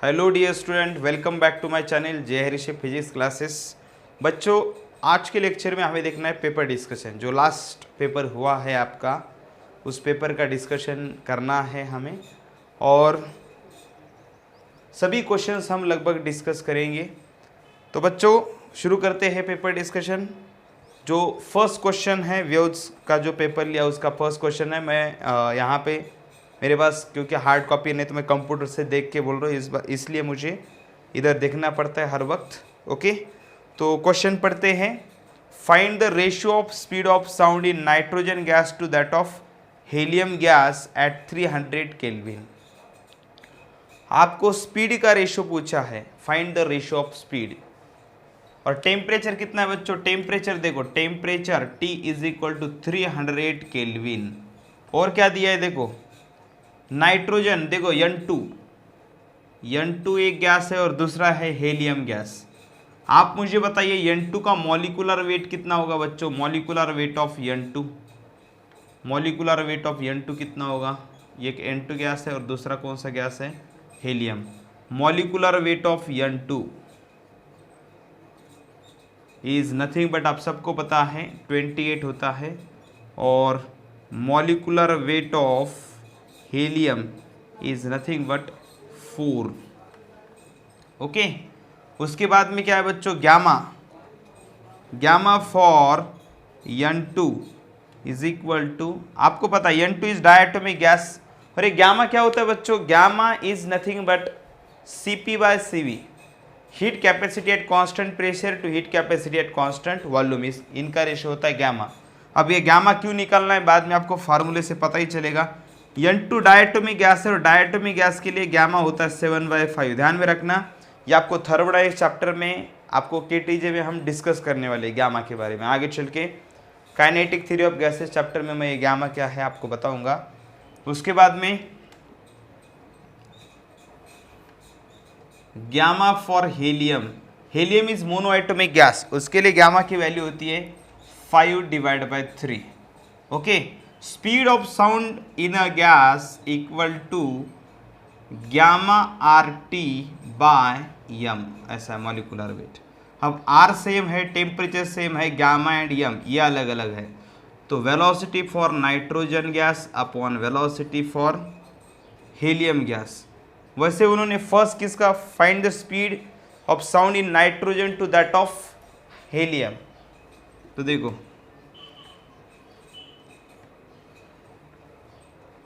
Hello dear student, welcome back to my channel Jai Harish physics classes. बच्चों, आज के lecture में हमें देखना है पेपर डिस्कशन। जो लास्ट पेपर हुआ है आपका, उस पेपर का डिस्कशन करना है हमें और सभी क्वेश्चंस हम लगभग डिस्कस करेंगे। तो बच्चों, शुरू करते हैं पेपर डिस्कशन। जो फर्स्ट क्वेश्चन है वेव्स का जो पेपर लिया उसका फर्स्ट क्वेश्चन है। मैं यहाँ पे मेरे पास क्योंकि हार्ड कॉपी नहीं तो मैं कंप्यूटर से देख के बोल रहा हूँ, इसलिए मुझे इधर देखना पड़ता है हर वक्त। ओके, तो क्वेश्चन पढ़ते हैं। Find the ratio of speed of sound in nitrogen gas to that of helium gas at 300 kelvin. आपको स्पीड का रेशियो पूछा है, find the ratio of speed. और टेम्परेचर कितना है बच्चों? टेम्परेचर देखो, temperature T is equal to 300 kelvin. और क्या दिया है देखो, नाइट्रोजन देखो N2 एक गैस है और दूसरा है हेलियम गैस। आप मुझे बताइए N2 का मॉलिक्यूलर वेट कितना होगा बच्चों? Molecular weight of N2, molecular weight of N2 कितना होगा? एक N2 गैस है और दूसरा कौन सा गैस है? Helium. Molecular weight of N2 is nothing but, आप सबको पता है 28 होता है। और molecular weight of helium is nothing but 4। Okay, उसके बाद में क्या है बच्चों? Gamma for N2 is equal to, आपको पता है N2 इज डायटोमिक गैस। और ये गैमा क्या होता है बच्चों? Gamma is nothing but Cp/Cv, heat capacity at constant pressure to heat capacity at constant volume, इनका रेशो होता है गैमा। अब ये गैमा क्यों निकालना है बाद में आपको फार्मूले से पता ही चलेगा। N2 डायटोमिक गैस है और डायटोमिक गैस के लिए गैमा होता है 7/5। ध्यान में रखना, ये आपको थर्मोडायनेमिक्स चैप्टर में, आपको KTJ में हम डिस्कस करने वाले गैमा के बारे में। आगे चल के kinetic theory of gases chapter में मैं ये गैमा क्या है आपको बताऊंगा। उसके बाद में gamma for helium, helium is monoatomic gas, उसके लिए गैमा की वैल्यू होती है 5/3। Okay, speed of sound in a gas equal to gamma RT/m, ऐसा है मॉलिक्यूलर वेट। अब R सेम है, टेम्परेचर सेम है, गैमा एंड m ये अलग अलग है। तो velocity for nitrogen gas upon velocity for helium gas. वैसे उन्होंने फर्स्ट किसका, find the speed of sound in nitrogen to that of helium. तो देखो,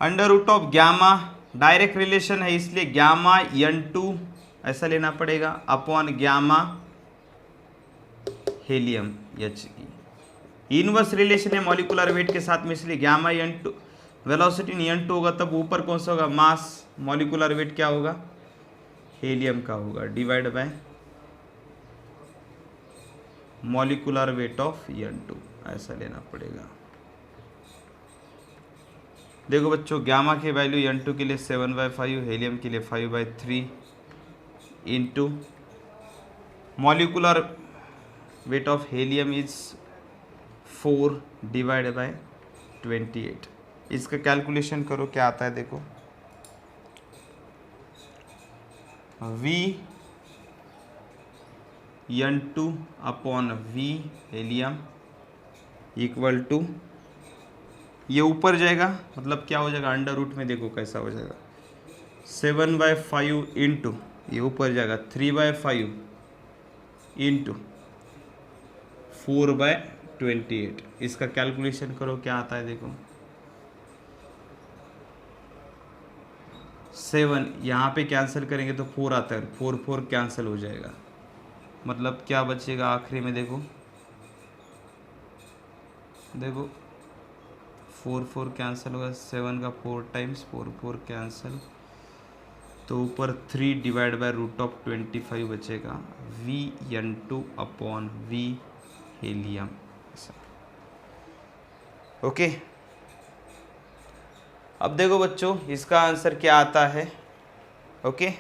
under root of gamma, direct relation है इसलिए गैमा N2 ऐसा लेना पड़ेगा upon gamma helium H। Inverse relation है मॉलिक्यूलर वेट के साथ में, इसलिए गैमा N2 वेलोसिटी N2 होगा, तब ऊपर कौन सा होगा? मास। मॉलिक्यूलर वेट क्या होगा? हेलियम का होगा, divide by molecular weight of N2, ऐसा लेना पड़ेगा। देखो बच्चों, गैमा की वैल्यू N2 के लिए 7/5, हेलियम के लिए 5/3 into molecular weight of helium is 4 divide by 28। इसका कैलकुलेशन करो क्या आता है देखो, V N2 upon V helium equal to, ये ऊपर जाएगा मतलब क्या हो जाएगा? अंडर रूट में देखो कैसा हो जाएगा, 7/5 इंटू, ये ऊपर जाएगा 3/5 इंटू 4/28। इसका कैलकुलेशन करो क्या आता है देखो, 7 यहाँ पे कैंसिल करेंगे तो 4 आता है, 4 कैंसिल हो जाएगा, मतलब क्या बचेगा आखिरी में? देखो 4 कैंसिल होगा, 7 का 4 टाइम्स 4 कैंसिल, तो ऊपर 3 डिवाइड बाय रूट ऑफ 25 बचेगा, V N2 upon V helium. Okay, अब देखो बच्चों इसका आंसर क्या आता है। ओके,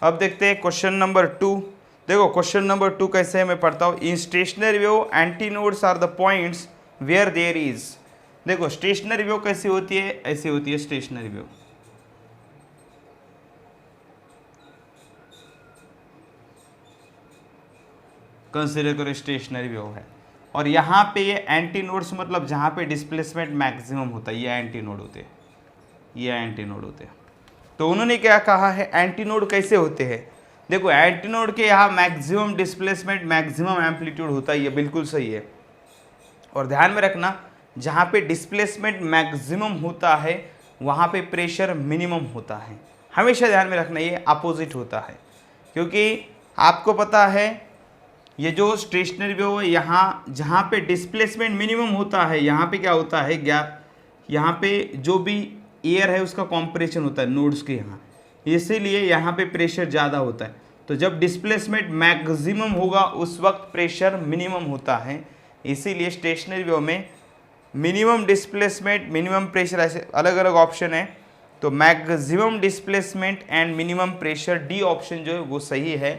अब देखते हैं क्वेश्चन नंबर 2। देखो क्वेश्चन नंबर 2 कैसे है मैं पढ़ता हूँ। In stationary wave antinodes are the points where there is. देखो स्टेशनरी वेव कैसी होती है? ऐसी होती है स्टेशनरी वेव। कंसिडर करो स्टेशनरी वेव है। और यहाँ पे ये एंटी नोड्स मतलब जहाँ पे डिस्प्लेसमेंट मैक्सिमम होता है, ये एंटी नोड होते हैं, ये एंटी नोड होते हैं। तो उन्होंने क्या कहा है, एंटी नोड कैसे होते हैं। देखो एंटी नोड के यहाँ मैक्सिमम डिस्प्लेसमेंट मैक्सिमम एम्पलीट्यूड होता है, ये बिल्कुल सही है। और ध्यान में रखना जहाँ पे डिस्प्लेसमेंट मैक्सिमम होता है वहाँ पे प्रेशर मिनिमम होता है, हमेशा ध्यान में रखना, ये अपोजिट होता है। क्योंकि आपको पता है ये जो स्टेशनरी वेव है, यहाँ जहाँ पे डिस्प्लेसमेंट मिनिमम होता है यहाँ पे क्या होता है, यहाँ पे जो भी एयर है उसका कॉम्प्रेशन होता है नोड्स के यहाँ, इसीलिए यहाँ पे प्रेशर ज़्यादा होता है। तो जब डिस्प्लेसमेंट मैक्सिमम होगा उस वक्त प्रेशर मिनिमम होता है, इसीलिए स्टेशनरी वेव में मिनिमम डिस्प्लेसमेंट मिनिमम प्रेशर ऐसे अलग अलग ऑप्शन है। तो maximum displacement and minimum pressure D option जो है वो सही है,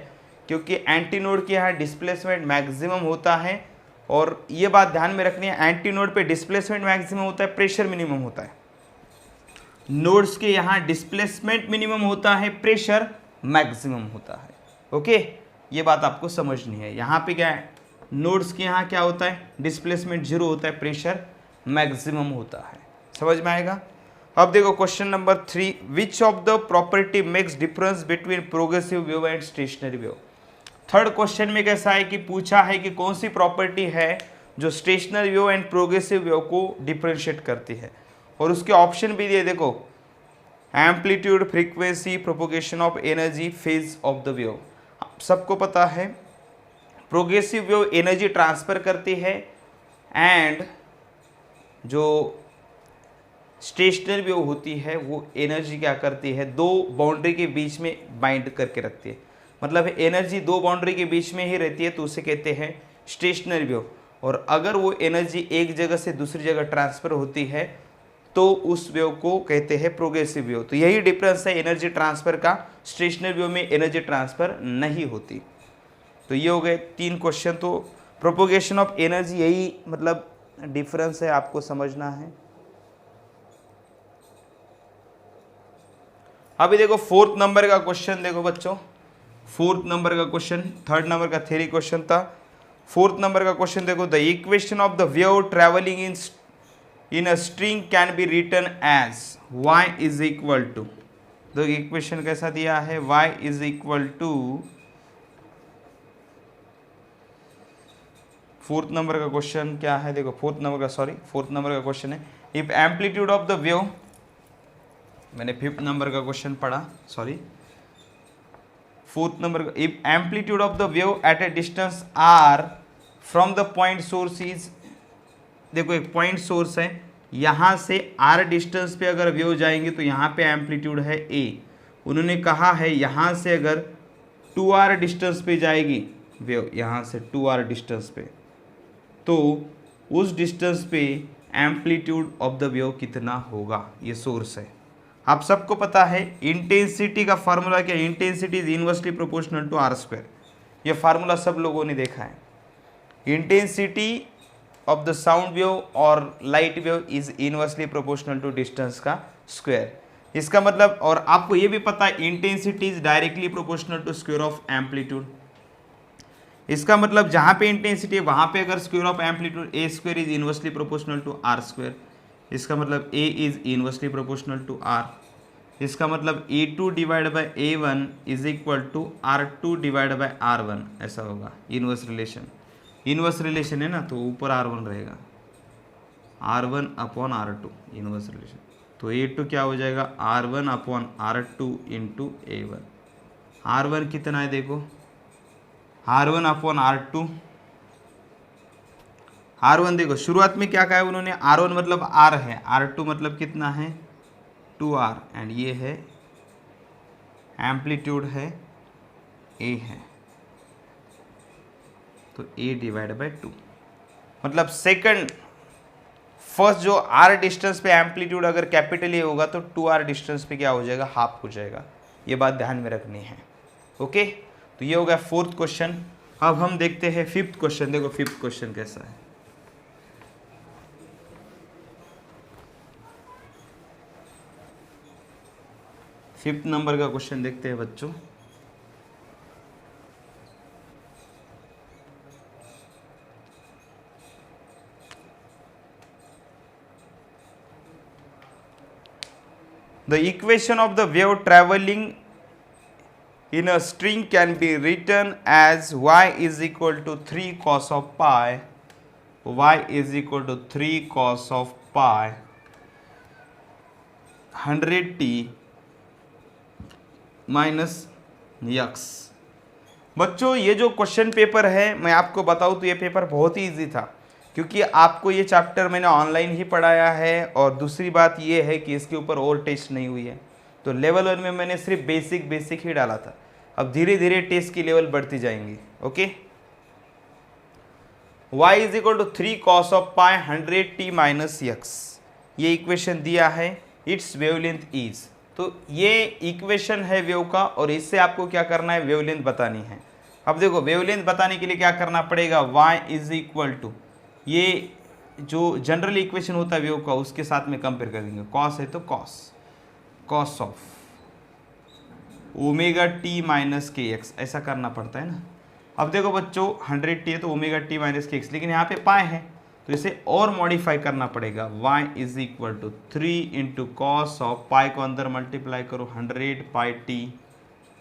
क्योंकि एंटी नोड के यहाँ डिस्प्लेसमेंट मैक्सिमम होता है। और ये बात ध्यान में रखनी है, एंटी नोड पे डिस्प्लेसमेंट मैक्सिमम होता है, प्रेशर मिनिमम होता है। नोड्स के यहाँ डिस्प्लेसमेंट मिनिमम होता है, प्रेशर मैक्सिमम होता है। ओके, ये बात आपको समझनी है। यहाँ पे क्या है, नोड्स के यहाँ क्या होता है, डिस्प्लेसमेंट जीरो होता है, प्रेशर मैक्सिमम होता है। समझ में आएगा। अब देखो question number 3, which of the property makes difference between progressive wave and stationary wave. Third question में कैसा है कि पूछा है कि कौन सी प्रॉपर्टी है जो stationary wave and progressive wave को डिफरेंशिएट करती है, और उसके ऑप्शन भी दिए देखो, amplitude, frequency, propagation of energy, phase of the wave. सबको पता है प्रोग्रेसिव वेव एनर्जी ट्रांसफर करती है, एंड जो स्टेशनरी वेव होती है वो एनर्जी क्या करती है, दो बाउंड्री के बीच में बाइंड करके रखती है। मतलब एनर्जी दो बाउंड्री के बीच में ही रहती है तो उसे कहते हैं स्टेशनरी वेव। और अगर वो एनर्जी एक जगह से दूसरी जगह ट्रांसफर होती है तो उस वेव को कहते हैं प्रोग्रेसिव वेव। तो यही डिफरेंस है एनर्जी ट्रांसफर का, स्टेशनरी वेव में एनर्जी ट्रांसफर नहीं होती। तो ये हो गए 3 क्वेश्चन। तो प्रोपोगेशन ऑफ एनर्जी यही मतलब डिफरेंस है, आपको समझना है। अभी देखो 4th नंबर का क्वेश्चन देखो बच्चों, 4th नंबर का क्वेश्चन, 3rd नंबर का थ्योरी क्वेश्चन था। 4th नंबर का क्वेश्चन देखो, the equation of the wave travelling in a string can be written as y is equal to, तो इक्वेशन कैसा दिया है, y is equal to, 4th number का question क्या है देखो, 4th नंबर का क्वेश्चन है, if amplitude of the wave, मैंने 5th नंबर का क्वेश्चन पढ़ा, 4th नंबर का, if amplitude of the wave eight A distance r from the point source is, देखो एक पॉइंट सोर्स है, यहाँ से r डिस्टेंस पे अगर वेव जाएंगे तो यहाँ पे एम्पलीट्यूड है a। उन्होंने कहा है यहाँ से अगर 2r डिस्टेंस पे जाएगी वेव, यहाँ से 2r डिस्टेंस पे, तो उस डिस्टेंस पे एम्पलीट्यूड ऑफ द वेव कितना होगा, ये सोर्स है। आप सबको पता है इंटेंसिटी का फार्मूला क्या, intensity is inversely proportional to r square, ये फार्मूला सब लोगों ने देखा है। Intensity of the sound wave और light wave is inversely proportional to distance का स्क्वायर। इसका मतलब, और आपको ये भी पता है intensity is directly proportional to square of amplitude. इसका मतलब जहाँ पे इंटेंसिटी है वहाँ पे अगर square of amplitude a square is inversely proportional to r square, इसका मतलब a is inversely proportional to r। इसका मतलब a2 divide by a1 is equal to r2 divide by r1, ऐसा होगा इनवर्स रिलेशन। इनवर्स रिलेशन है ना, तो ऊपर r1 रहेगा, r1 upon r2 inverse relation. तो a2 क्या हो जाएगा, r1 upon r2 into a1। r1 कितना है देखो, r1 अपॉन r2, r1 देखो शुरुआत में क्या कहा है उन्होंने, r1 मतलब r है, r2 मतलब कितना है 2r, एंड ये है एम्पलीट्यूड है a है, तो a डिवाइड बाई 2, मतलब सेकंड फर्स्ट जो r डिस्टेंस पे एम्पलीट्यूड अगर कैपिटल ए होगा तो 2r डिस्टेंस पे क्या हो जाएगा, हाफ हो जाएगा। ये बात ध्यान में रखनी है। ओके, तो ये हो गया 4th क्वेश्चन। अब हम देखते हैं 5th क्वेश्चन। देखो 5th क्वेश्चन कैसा है, फिफ्थ नंबर का क्वेश्चन देखते हैं बच्चों। The equation of the wave travelling in a string can be written as y is equal to 3 cos of pi, y is equal to 3 cos of pi 100t minus x. बच्चों ये जो question paper है मैं आपको बताऊँ तो ये paper बहुत ही इजी था, क्योंकि आपको ये चैप्टर मैंने ऑनलाइन ही पढ़ाया है और दूसरी बात ये है कि इसके ऊपर और टेस्ट नहीं हुई है। तो लेवल 1 में मैंने सिर्फ बेसिक ही डाला था, अब धीरे धीरे टेस्ट की लेवल बढ़ती जाएंगी। Okay, y is equal to 3 cos of pi 100t minus x, ये इक्वेशन दिया है। इट्स वेवलेंथ इज, तो ये इक्वेशन है वेव का और इससे आपको क्या करना है, वेवलेंथ बतानी है। अब देखो वेवलेंथ बताने के लिए क्या करना पड़ेगा, y इज इक्वल टू ये जो जनरल इक्वेशन होता है वेव का उसके साथ में कंपेयर करेंगे। cos है तो cos of omega t minus k x, ऐसा करना पड़ता है ना। अब देखो बच्चों 100t है तो omega t minus k x, लेकिन यहाँ पे पाए है तो इसे और मॉडिफाई करना पड़ेगा। y is equal to 3 into cos of pi को अंदर मल्टीप्लाई करो 100 pi t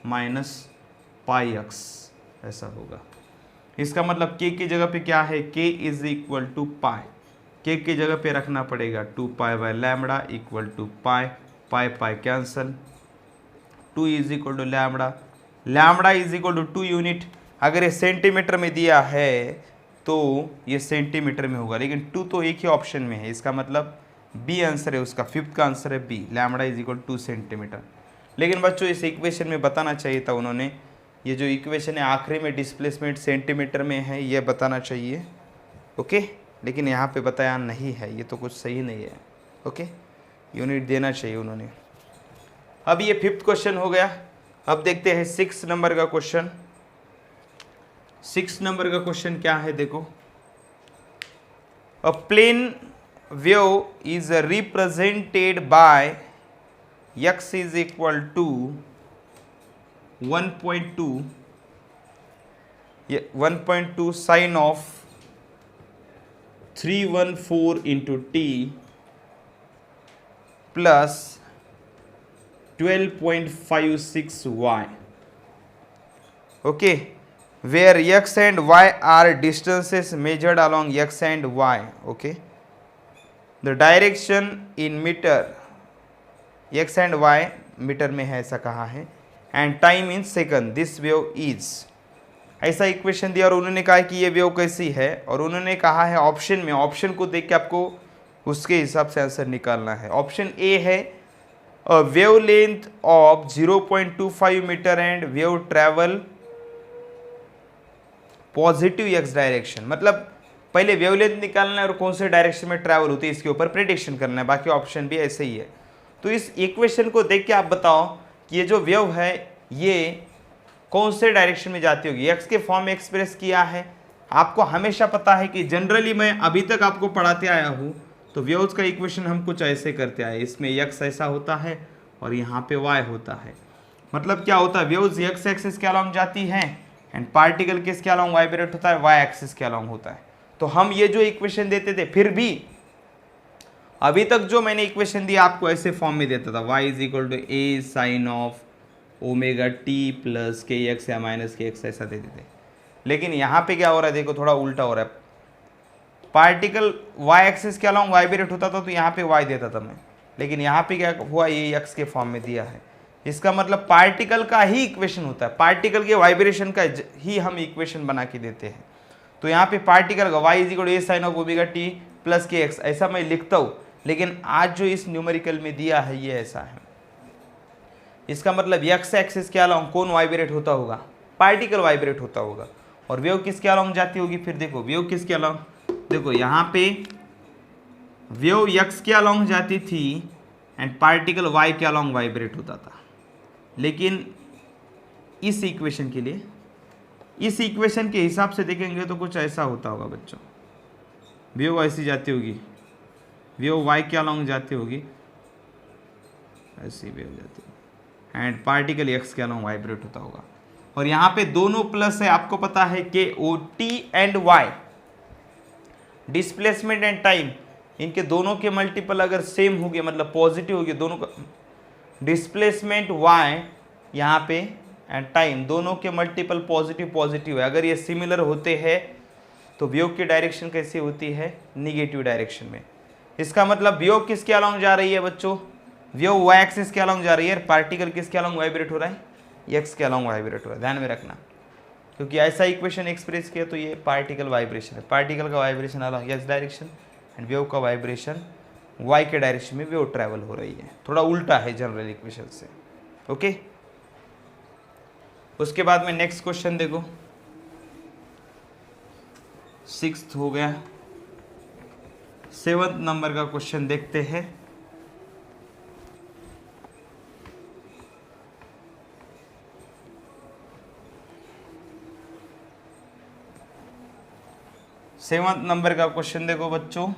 minus pi x, ऐसा होगा। इसका मतलब k की जगह पे क्या है, k is equal to pi, k की जगह पे रखना पड़ेगा 2 pi by lambda equal to pi, pi cancel, 2 is equal to lambda is equal to 2 unit. अगर ये सेंटीमीटर में दिया है तो ये सेंटीमीटर में होगा, लेकिन 2 तो एक ही ऑप्शन में है, इसका मतलब बी आंसर है उसका, 5th का आंसर है B, lambda is equal 2 centimetre. लेकिन बच्चों इस इक्वेशन में बताना चाहिए था उन्होंने, ये जो इक्वेशन है आखिरी में डिस्प्लेसमेंट सेंटीमीटर में है ये बताना चाहिए। ओके, लेकिन यहाँ पे बताया नहीं है, ये तो कुछ सही नहीं है। ओके, यूनिट देना चाहिए उन्होंने। अब ये 5th क्वेश्चन हो गया। अब देखते हैं 6 नंबर का क्वेश्चन। 6 नंबर का क्वेश्चन क्या है, देखो, a plane wave is represented by x is equal to 1.2 sine of 314 into t plus 12.56y, okay, where x and y are distances measured along x and y, okay, the direction in meter, x and y metre में है ऐसा कहा है, and time in second, this wave is, ऐसा equation दिया और उन्होंने कहा कि ये वेव कैसी है, और उन्होंने कहा है ऑप्शन में, ऑप्शन को देख के आपको उसके हिसाब से आंसर निकालना है। ऑप्शन ए है a wavelength of 0.25 meter and wave travel positive x direction, मतलब पहले वेवलेंथ निकालना है और कौन से डायरेक्शन में ट्रैवल होती है इसके ऊपर प्रेडिक्शन करना है, बाकी ऑप्शन भी ऐसे ही है। तो इस इक्वेशन को देख के आप बताओ कि ये जो वेव है ये कौन से डायरेक्शन में जाती होगी। x के फॉर्म में एक्सप्रेस किया है, आपको हमेशा पता है कि जनरली मैं अभी तक आपको पढ़ाते आया हूँ तो वेव्स का इक्वेशन हम कुछ ऐसे करते आए, इसमें x ऐसा होता है और यहाँ पे y होता है। मतलब क्या होता है, वेव्स x एक्सिस के अलॉन्ग जाती हैं एंड पार्टिकल किसके अलॉन्ग वाइब्रेट होता है, y एक्सिस के अलॉन्ग होता है। तो हम ये जो इक्वेशन देते थे, फिर भी अभी तक जो मैंने इक्वेशन दिया आपको ऐसे फॉर्म में देता था, y is equal to A sine of omega t plus k x या माइनस के एक्स, ऐसा देते थे। लेकिन यहाँ पे क्या हो रहा है, देखो थोड़ा उल्टा हो रहा है। पार्टिकल y एक्सिस के अलॉन्ग वाइब्रेट होता था तो यहाँ पे y देता था मैं, लेकिन यहाँ पे क्या हुआ, ये x के फॉर्म में दिया है। इसका मतलब पार्टिकल का ही इक्वेशन होता है, पार्टिकल के वाइब्रेशन का ही हम इक्वेशन बना के देते हैं। तो यहाँ पे पार्टिकल का y is equal to A sine of omega t plus k x ऐसा मैं लिखता हूँ, लेकिन आज जो इस न्यूमेरिकल में दिया है ये ऐसा है। इसका मतलब x एक्सिस के अलॉन्ग कौन वाइब्रेट होता होगा, पार्टिकल वाइब्रेट होता होगा। और वेव किसके अलॉन्ग जाती होगी, फिर देखो वेव किसके अलॉन्ग, देखो यहाँ पे वेव x के अलॉन्ग जाती थी एंड पार्टिकल y के अलॉन्ग वाइब्रेट होता था। लेकिन इस इक्वेशन के लिए, इस इक्वेशन के हिसाब से देखेंगे तो कुछ ऐसा होता होगा बच्चों, वेव ऐसी जाती होगी, वेव y के अलॉन्ग जाती होगी, ऐसी वेव जाती होगी एंड पार्टिकल x के अलॉन्ग वाइब्रेट होता होगा। और यहाँ पे दोनों प्लस है, आपको पता है कि O t and y, displacement and time, इनके दोनों के मल्टीपल अगर सेम हो गए मतलब पॉजिटिव हो गए, दोनों का डिस्प्लेसमेंट y यहाँ पे एंड टाइम दोनों के मल्टीपल पॉजिटिव पॉजिटिव है। अगर ये सिमिलर होते हैं तो वेव की डायरेक्शन कैसी होती है, निगेटिव डायरेक्शन में। इसका मतलब वेव किसके अलोंग जा रही है बच्चों, वेव y एक्सिस के अलोंग जा रही है, पार्टिकल किसके अलोंग वाइब्रेट हो रहा है, x के अलोंग वाइब्रेट हो रहा है। ध्यान में रखना, क्योंकि ऐसा इक्वेशन एक्सप्रेस किया तो ये पार्टिकल वाइब्रेशन है, पार्टिकल का vibration along x direction and wave का वाइब्रेशन y के डायरेक्शन में वेव ट्रैवल हो रही है। थोड़ा उल्टा है जनरल इक्वेशन से। ओके, उसके बाद में नेक्स्ट क्वेश्चन देखो, 6th हो गया, 7th नंबर का क्वेश्चन देखते हैं। सेवंथ नंबर का क्वेश्चन देखो बच्चों,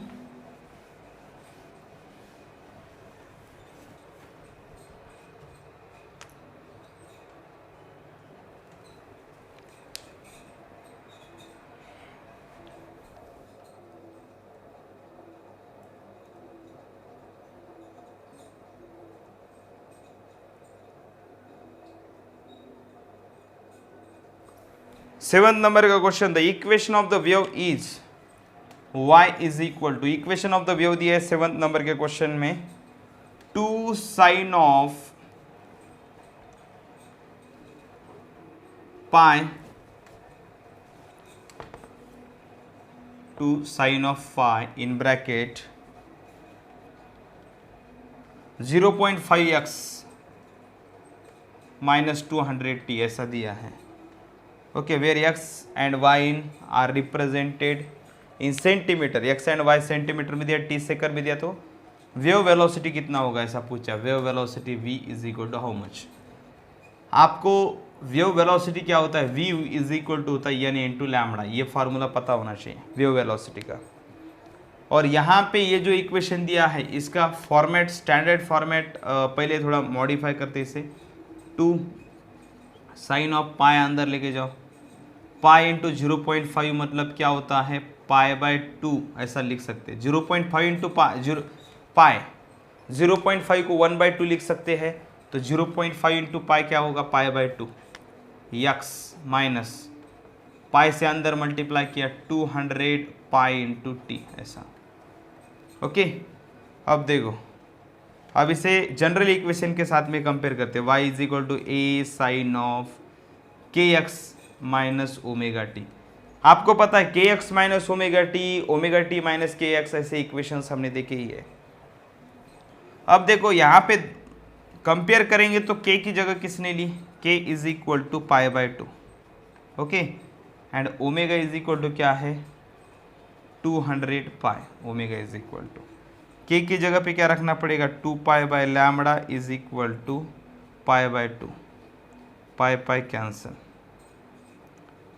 सेवंथ नंबर का question, the equation of the wave is y is equal to, equation of the wave दिया है सेवंथ नंबर के क्वेश्चन में 2 sine of pi, 2 sine of pi in bracket 0.5x minus 200t ऐसा दिया है। Okay, where x and y in are represented in centimetre, x and y centimetre में दिया, t second में दिया, तो वेव वेलोसिटी कितना होगा ऐसा पूछा। Wave velocity v is equal to how much. आपको वेव वेलोसिटी क्या होता है, v इज इक्वल टू होता है यानी इंटू लैम्बडा, ये फार्मूला पता होना चाहिए वेव वेलोसिटी का। और यहाँ पे ये जो इक्वेशन दिया है इसका फॉर्मेट, स्टैंडर्ड फॉर्मेट पहले थोड़ा मॉडिफाई करते इसे, 2 साइन ऑफ पाई अंदर लेके जाओ, पाई इंटू 0.5 मतलब क्या होता है, पाई बाय 2 ऐसा लिख सकते हैं। 0.5 इंटू पाई 0.5 को 1/2 लिख सकते हैं, तो 0.5 इंटू पाई क्या होगा, पाई बाय 2 यक्स माइनस पाई से अंदर मल्टीप्लाई किया 200 पाई इंटू टी ऐसा। ओके, अब देखो, अब इसे जनरल इक्वेशन के साथ में कंपेयर करते हैं, y is equal to A sine of k x minus omega t. आपको पता है k x minus omega t minus k x, ऐसे इक्वेशंस हमने देखे ही है। अब देखो यहाँ पे कंपेयर करेंगे तो k की जगह किसने ली, k is equal to pi by 2, okay, and omega is equal to क्या है 200 pi, omega is equal to k की जगह पे क्या रखना पड़ेगा 2 pi by lambda is equal to pi by 2, pi pi cancel,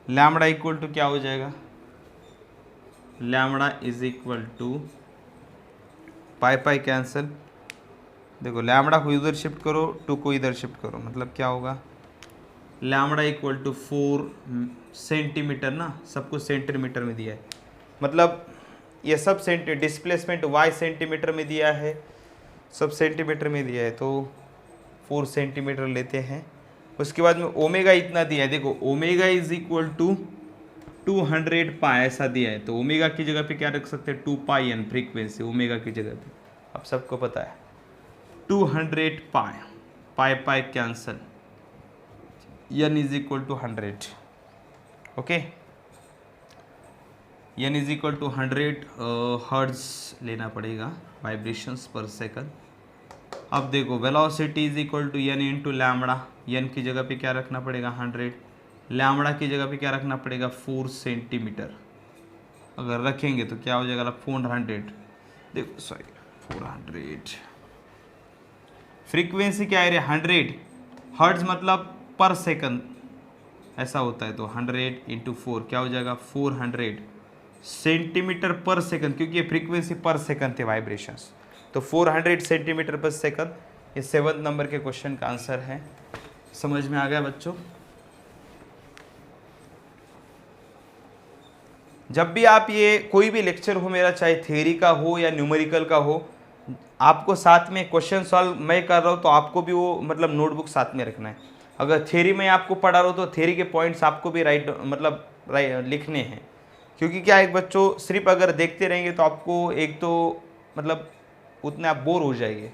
lambda equal to क्या हो जाएगा, lambda is equal to pi pi cancel. देखो लैम्बडा को इधर शिफ्ट करो, 2 को इधर शिफ्ट करो, मतलब क्या होगा, लैम्बडा इक्वल टू 4 सेंटीमीटर ना, सब कुछ सेंटीमीटर में दिया है, मतलब ये सब डिस्प्लेसमेंट y सेंटीमीटर में दिया है, सब सेंटीमीटर में दिया है, तो 4 सेंटीमीटर लेते हैं। उसके बाद में ओमेगा इतना दिया है, देखो ओमेगा इज इक्वल टू 200 पाई ऐसा दिया है, तो ओमेगा की जगह पे क्या रख सकते हैं 2 पाई एन फ्रीक्वेंसी ओमेगा की जगह पे, अब सबको पता है 200 pi, pi pi cancel, n is equal to 100, okay, n is equal to 100 hertz लेना पड़ेगा, वाइब्रेशंस पर सेकंड। अब देखो velocity is equal to n into lambda, n की जगह पे क्या रखना पड़ेगा 100, लैम्बडा की जगह पे क्या रखना पड़ेगा 4 सेंटीमीटर, अगर रखेंगे तो क्या हो जाएगा 400, देखो सॉरी 400, फ्रीक्वेंसी क्या है 100 हर्ट्ज मतलब पर सेकंड ऐसा होता है, तो 100 इंटू 4 क्या हो जाएगा 400 सेंटीमीटर पर सेकंड, क्योंकि ये फ्रीक्वेंसी पर सेकंड थे वाइब्रेशंस, तो 400 सेंटीमीटर पर सेकंड ये 7th नंबर के क्वेश्चन का आंसर है। समझ में आ गया बच्चों। जब भी आप ये कोई भी लेक्चर हो मेरा, चाहे थ्योरी का हो या न्यूमेरिकल का हो, आपको साथ में क्वेश्चन सॉल्व मैं कर रहा हूँ तो आपको भी वो मतलब नोटबुक साथ में रखना है। अगर थ्योरी में आपको पढ़ा रहा हूँ तो थ्योरी के पॉइंट्स आपको भी लिखने हैं, क्योंकि क्या एक बच्चों सिर्फ अगर देखते रहेंगे तो आपको एक तो मतलब उतने आप बोर हो जाएंगे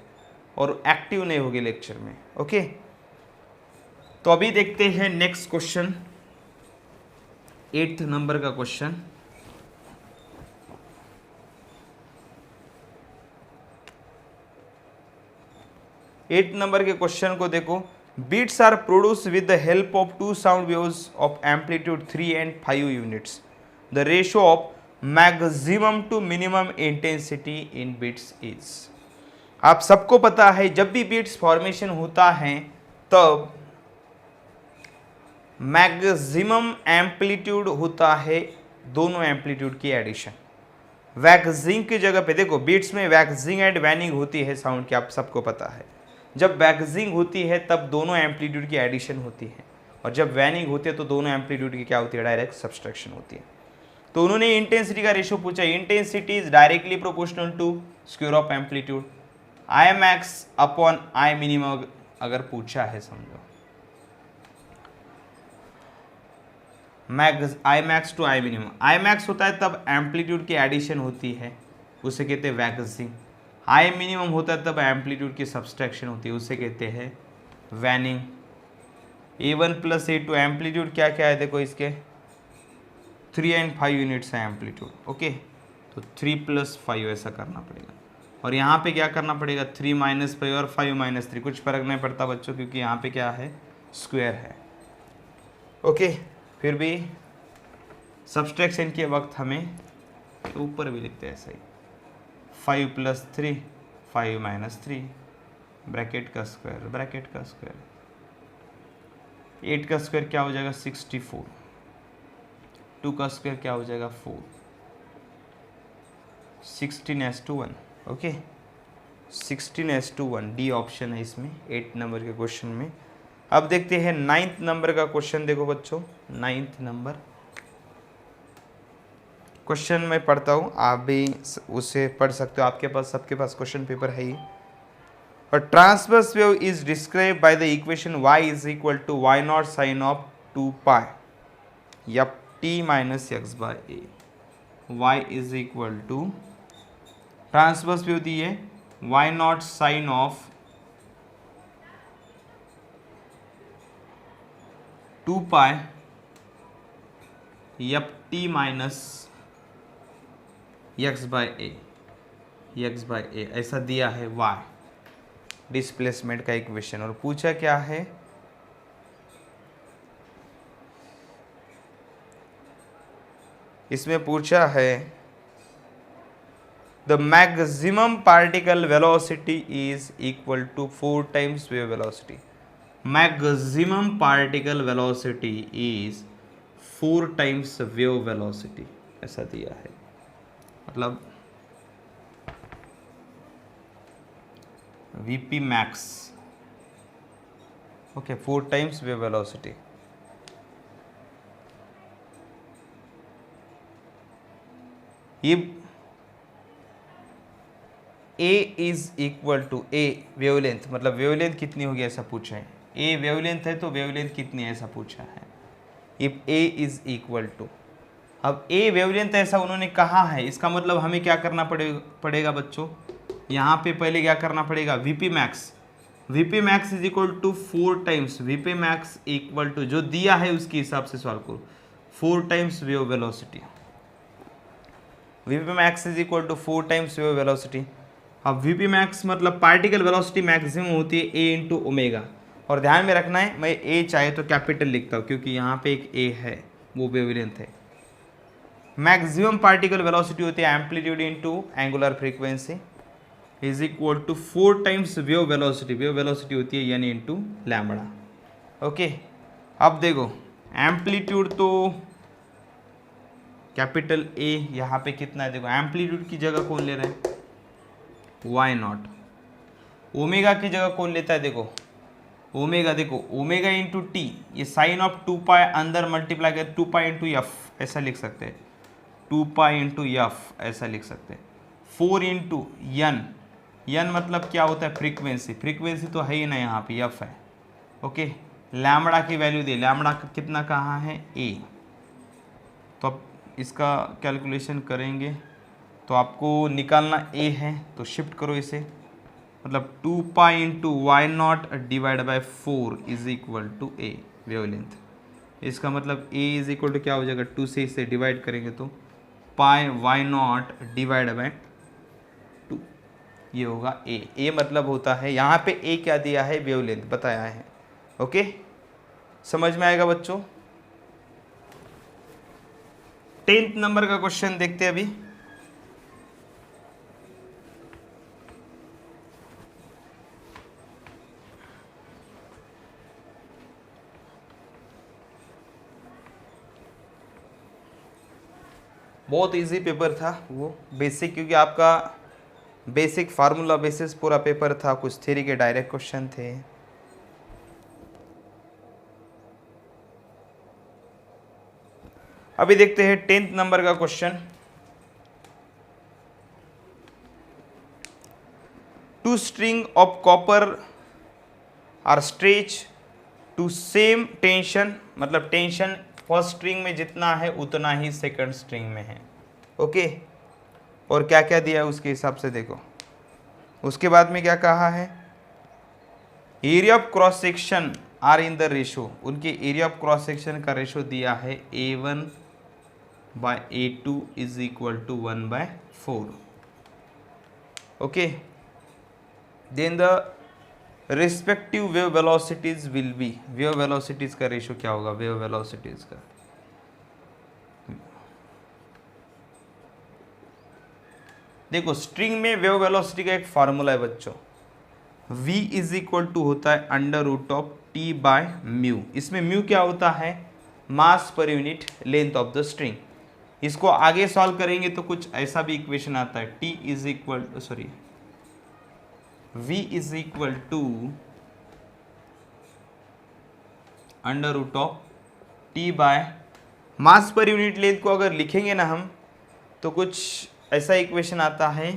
और एक्टिव नहीं होगे लेक्चर में। ओके, तो अभी देखते हैं नेक्स्ट क्वेश्चन, 8th नंबर का क्वेश्चन। एट नंबर के क्वेश्चन को देखो। Beats are produced with the help of two sound waves of amplitude 3 and 5 units. The ratio of maximum to minimum intensity in beats is. आप सबको पता है जब भी बीट्स फॉर्मेशन होता है तब मैक्सिमम एम्पलीट्यूड होता है दोनों एम्पलीट्यूड की एडिशन। वैक्सिंग की जगह पे देखो, बीट्स में वैक्सिंग एंड वैनिंग होती है साउंड की, आप सबको पता है। जब वैक्सिंग होती है तब दोनों एम्पलीट्यूड की एडिशन होती है, और जब वैनिंग होती है तो दोनों एम्पलीट्यूड की क्या होती है, डायरेक्ट सब्सट्रैक्शन होती है। तो उन्होंने इंटेंसिटी का रेशियो पूछा। Intensity is directly proportional to square of amplitude. I max upon I minimum अगर पूछा है, समझो I max to I minimum. I max होता है तब एम्पलीट्यूड की एडिशन होती है, उसे कहते हैं वैक्सिंग। आई मिनिमम होता है तब एम्पलीट्यूड की सब्सट्रैक्शन होती है, उसे कहते हैं वैनिंग। A1 + A2 एम्पलीट्यूड क्या क्या है देखो, इसके 3 and 5 यूनिट्स है एम्पलीट्यूड। ओके, तो 3 + 5 ऐसा करना पड़ेगा, और यहाँ पे क्या करना पड़ेगा, 3 - 5 और 5 - 3, कुछ फर्क नहीं पड़ता बच्चों, क्योंकि यहाँ पे क्या है, स्क्वायर है। ओके, फिर भी सब्सट्रैक्शन के वक्त हमें ऊपर भी लिखते हैं ऐसा ही, 5 + 3 5 - 3 ब्रैकेट का स्क्वायर 8 का स्क्वायर क्या हो जाएगा, 64। 2 का स्क्वायर क्या हो जाएगा, 4। 16s/1। Okay, 16s/1 D option है इसमें 8 नंबर के क्वेश्चन में। अब देखते हैं 9th नंबर का क्वेश्चन। देखो बच्चों, 9th नंबर क्वेश्चन मैं पढ़ता हूँ, आप भी उसे पढ़ सकते हो, आपके पास सबके पास क्वेश्चन पेपर है ही। और transverse wave is describe by the equation y = y0 sin of 2π f t - x/a। y = transverse wave दी है y0 sin of 2π f t - x/a ऐसा दिया है y डिस्प्लेसमेंट का इक्वेशन। और पूछा क्या है, इसमें पूछा है the maximum particle velocity is equal to 4 times wave velocity. Maximum particle velocity is 4 times wave velocity ऐसा दिया है, मतलब Vp max. Okay, 4 times wave velocity. ये A is equal to A wavelength, मतलब वेवलेंथ कितनी होगी ऐसा पूछा है। A वेवलेंथ है तो वेवलेंथ कितनी है ऐसा पूछा है। If A is equal to, अब A वेवलेंथ ऐसा उन्होंने कहा है, इसका मतलब हमें क्या करना पड़ेगा बच्चों, यहाँ पे पहले क्या करना पड़ेगा, Vp max. Vp max is equal to 4 times Vp max equal to जो दिया है उसके हिसाब से सॉल्व करो, 4 times wave velocity. Vp max is equal to 4 times wave velocity. अब Vp मैक्स मतलब पार्टिकल वेलोसिटी मैक्सिमम होती है A × ओमेगा, और ध्यान में रखना है मैं A चाहे तो कैपिटल लिखता हूँ क्योंकि यहाँ पे एक A है, वो वेवलेंथ है। मैक्सिमम पार्टिकल वेलोसिटी होती है amplitude into angular frequency is equal to 4 times wave velocity. Wave velocity होती है यानी इनटू लैम्बडा। ओके, अब देखो एम्पलीट्यूड तो कैपिटल A यहाँ पे कितना है, देखो एम्पलीट्यूड की जगह कौन ले रहा है, y0। ओमेगा की जगह कौन लेता है, देखो ओमेगा, देखो ओमेगा इंटू टी, ये साइन ऑफ 2π अंदर मल्टीप्लाई कर 2π × f ऐसा लिख सकते हैं, 2π × f ऐसा लिख सकते हैं। 4 × n एन मतलब क्या होता है, फ्रीक्वेंसी, फ्रीक्वेंसी तो है ही ना यहाँ पे, एफ है। ओके, लैम्बडा की वैल्यू दे, लैम्बडा कितना कहाँ है, ए। तो अब इसका कैलकुलेशन करेंगे तो आपको निकालना ए है, तो शिफ्ट करो इसे, मतलब 2 pi into y not divide by 4 is equal to A wavelength. इसका मतलब ए इज इक्वल टू क्या हो जाएगा, 2 से इसे डिवाइड करेंगे तो पाई वाई नॉट डिवाइड बाई 2, ये होगा ए। ए मतलब होता है, यहाँ पे ए क्या दिया है, वेवलेंथ बताया है। ओके, समझ में आएगा बच्चों। 10th नंबर का क्वेश्चन देखते हैं अभी। बहुत इजी पेपर था वो, बेसिक, क्योंकि आपका बेसिक फार्मूला बेसिस पूरा पेपर था, कुछ थ्योरी के डायरेक्ट क्वेश्चन थे। अभी देखते हैं 10th नंबर का question. Two string of copper are stretch to same tension, मतलब टेंशन फर्स्ट स्ट्रिंग में जितना है उतना ही सेकंड स्ट्रिंग में है। ओके, और क्या क्या दिया है उसके हिसाब से देखो। उसके बाद में क्या कहा है, area of cross section are in the ratio, उनके एरिया ऑफ क्रॉस सेक्शन का रेशो दिया है A1 by A2 is equal to 1/4। Okay, then the respective wave velocities will be, wave velocities का रेशो क्या होगा, वेव वेलोसिटीज का, देखो string में वेव वेलोसिटी का एक फार्मूला है बच्चों, v इज इक्वल टू होता है under root of T by mu. इसमें म्यू क्या होता है, mass per unit length of the string. इसको आगे सॉल्व करेंगे तो कुछ ऐसा भी इक्वेशन आता है, t is equal sorry v is equal to under root of T by, mass per unit length को अगर लिखेंगे ना हम तो कुछ ऐसा इक्वेशन आता है,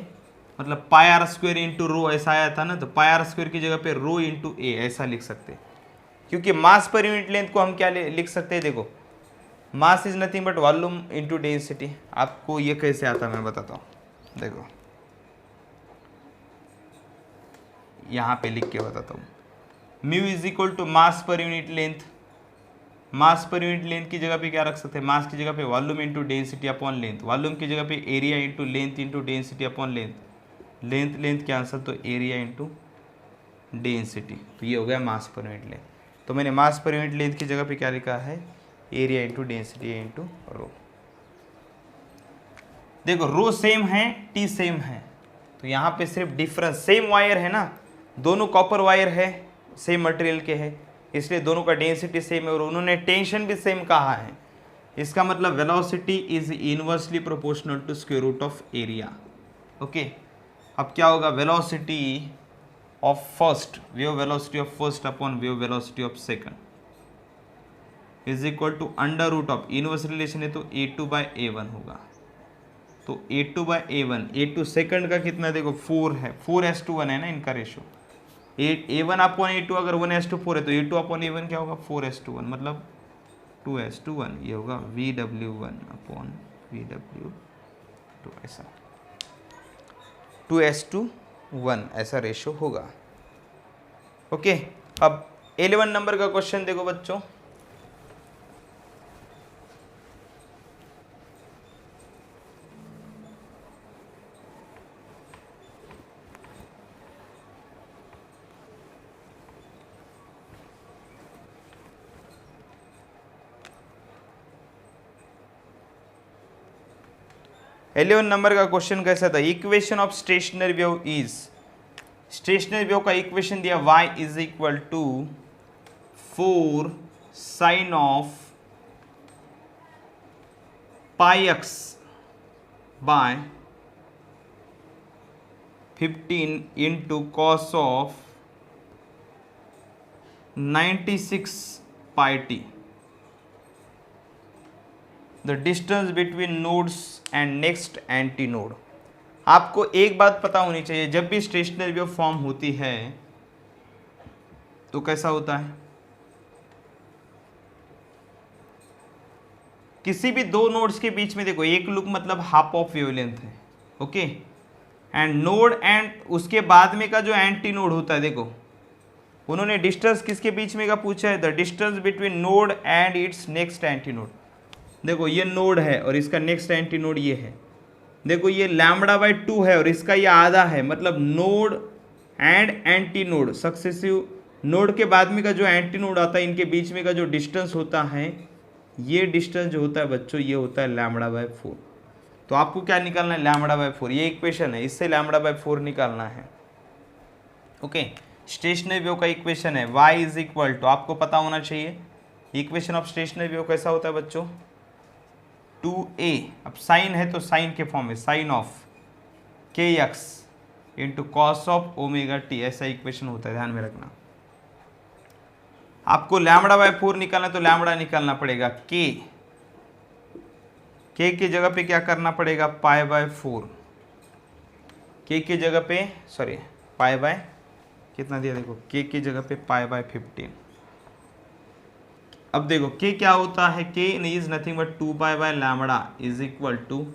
मतलब पाई आर स्क्वायर इंटू रो ऐसा आया था ना, तो पाई आर स्क्वायर की जगह पे रो इंटू ए ऐसा लिख सकते हैं, क्योंकि मास पर यूनिट लेंथ को हम क्या लिख सकते हैं, देखो mass is nothing but volume into density. आपको ये कैसे आता है मैं बताता हूँ, देखो यहाँ पे लिख के बताता हूँ, mu is equal to mass per unit length, mass per unit length की जगह पे क्या रख सकते हैं, मास की जगह पे volume into density upon length, volume की जगह पे area into length into density upon length, length length cancel तो एरिया इंटू डेंसिटी, तो ये हो गया मास पर यूनिट लेंथ। तो मैंने मास पर यूनिट लेंथ की जगह पे क्या लिखा है, area into density into rho. देखो रो सेम है, टी सेम है, तो यहाँ पे सिर्फ डिफरेंस, सेम वायर है ना, दोनों कॉपर वायर है, सेम मटेरियल के है, इसलिए दोनों का डेंसिटी सेम है और उन्होंने टेंशन भी सेम कहा है। इसका मतलब velocity is inversely proportional to square root of area. Okay, अब क्या होगा, velocity of first, wave velocity of first upon wave velocity of second is equal to under root of, inverse relation है तो A2 bye A1 होगा, तो A2 bye A1, A2 second का कितना देखो 4 है, 4:1 है ना इनका रेशो, A1 अपॉन A2 अगर 1:4 है तो A2 अपॉन A1 क्या होगा 4:1, मतलब 2:1, ये होगा VW1 अपॉन VW2, ऐसा 2:1 ऐसा रेशो होगा। ओके, अब 11 नंबर का क्वेश्चन देखो बच्चों, एलेवन नंबर का क्वेश्चन कैसा था, equation of stationary wave is, stationary wave का इक्वेशन दिया y is equal to 4 sine of pi x by 15 into cos of 96 pi t. The distance between nodes and next antinode। आपको एक बात पता होनी चाहिए, जब भी स्टेशनरी वेव फॉर्म होती है तो कैसा होता है, किसी भी दो नोड्स के बीच में देखो एक लूप मतलब हाफ ऑफ वेवलेंथ है, ओके, एंड नोड एंड उसके बाद में का जो एंटी नोड होता है, देखो उन्होंने डिस्टेंस किसके बीच में का पूछा है, the distance between node and its next anti node. देखो ये नोड है और इसका नेक्स्ट एंटी नोड ये है, देखो ये λ/2 है और इसका ये आधा है, मतलब node and anti node successive node के बाद में का जो एंटी नोड आता है इनके बीच में का जो डिस्टेंस होता है, ये डिस्टेंस जो होता है बच्चों ये होता है λ/4। तो आपको क्या निकालना है, λ/4, ये इक्वेशन है, इससे λ/4 निकालना है, ओके। स्टेशनरी वेव का इक्वेशन है y इज इक्वल टू, आपको पता होना चाहिए इक्वेशन ऑफ स्टेशनरी वेव कैसा होता है बच्चों, 2a, अब साइन है तो साइन के फॉर्म में sine of kx into cos of omega t, ऐसा इक्वेशन होता है, ध्यान में रखना। आपको λ/4 निकालना है तो लैम्बडा निकालना पड़ेगा, k की जगह पे क्या करना पड़ेगा, π/4, k की जगह पे सॉरी π/ कितना दिया, देखो k की जगह पे π/15। अब देखो k क्या होता है, k is nothing but 2π/λ is equal to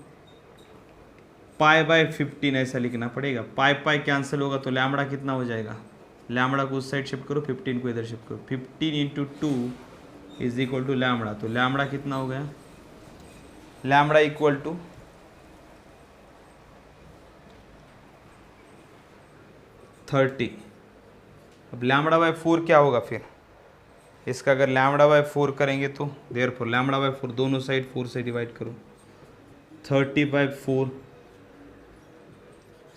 π/15, ऐसा लिखना पड़ेगा। पाई कैंसिल होगा तो लैम्बडा कितना हो जाएगा, लैम्बडा को उस साइड शिफ्ट करो, 15 को इधर शिफ्ट करो, 15 into 2 is equal to lambda, तो लैम्बडा कितना हो गया, लैम्बडा इक्वल टू 30। अब λ/4 क्या होगा फिर इसका, अगर λ/4 करेंगे तो देयरफॉर λ/4 दोनों साइड 4 से डिवाइड करो, 30/4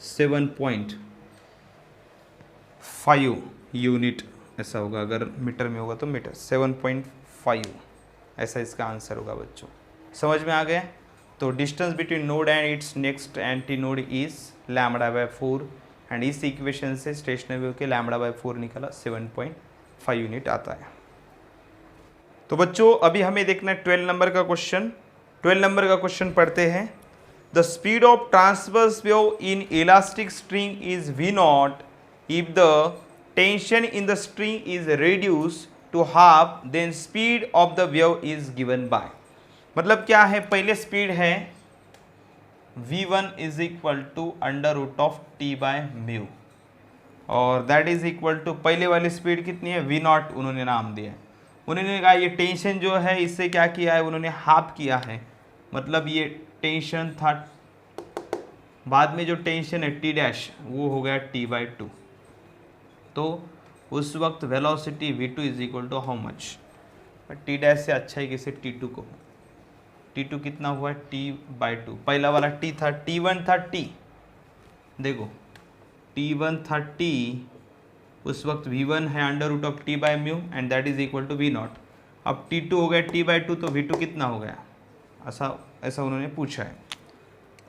7.5 यूनिट ऐसा होगा, अगर मीटर में होगा तो मीटर 7.5, ऐसा इसका आंसर होगा बच्चों। समझ में आ गया। तो distance between node and its next anti node is λ/4 and इस इक्वेशन से स्टेशनरी वेव के λ/4 निकला 7.5 यूनिट आता है। तो बच्चों अभी हमें देखना है 12 नंबर का क्वेश्चन। 12 नंबर का क्वेश्चन पढ़ते हैं। The speed of transverse wave in elastic string is v0 if the tension in the string is reduced to half, then speed of the wave is given by। मतलब क्या है, पहले speed है v1 is equal to under root of T by mu, और that is equal to पहले वाली speed कितनी है, v0 उन्होंने नाम दिया है। उन्होंने कहा ये टेंशन जो है इससे क्या किया है, उन्होंने हाफ किया है, मतलब ये टेंशन था, बाद में जो टेंशन है टी डैश वो हो गया t/2। तो उस वक्त velocity v2 is equal to how much, t dash से अच्छा है कि इसे t2 को, t2 कितना हुआ t/2, पहला वाला t था, t1 था t, देखो t1 था t, उस वक्त v1 है under root of T by mu and that is equal to v0। अब t2 हो गया t/2, तो v2 कितना हो गया, ऐसा उन्होंने पूछा है।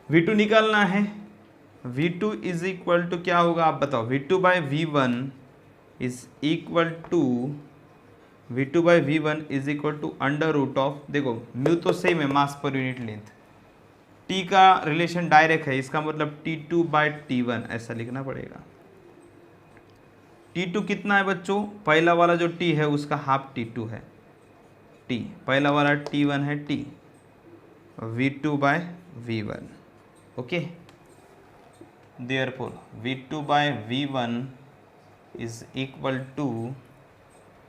v2 निकालना है, v2 इज इक्वल टू क्या होगा आप बताओ, v2/v1 is equal to v2/v1 is equal to under root of, देखो म्यू तो सेम है mass per unit length, t का रिलेशन डायरेक्ट है, इसका मतलब t2/t1 ऐसा लिखना पड़ेगा। t2 कितना है बच्चों, पहला वाला जो t है उसका हाफ t2 है, t पहला वाला t1 है t, v2/v1, okay. Therefore v2/v1 is equal to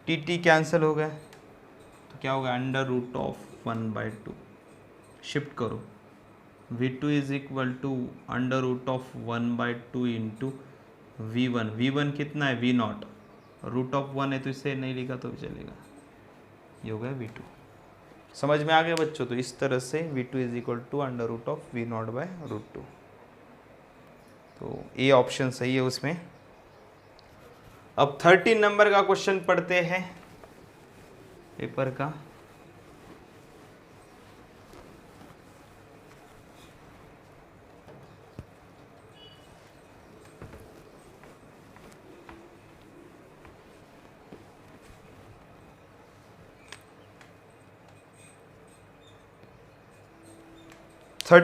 t cancel हो गया तो क्या होगा अंडर रूट ऑफ 1/2, शिफ्ट करो, v2 is equal to under root of 1/2 into v1 कितना है v0, रूट ऑफ 1 है तो इसे नहीं लिखा तो भी चलेगा, ये हो गया v2। समझ में आ गया बच्चों। तो इस तरह से v2 is equal to under root of v0/√2, तो ये ऑप्शन सही है उसमें। अब 13 नंबर का क्वेश्चन पढ़ते हैं पेपर का।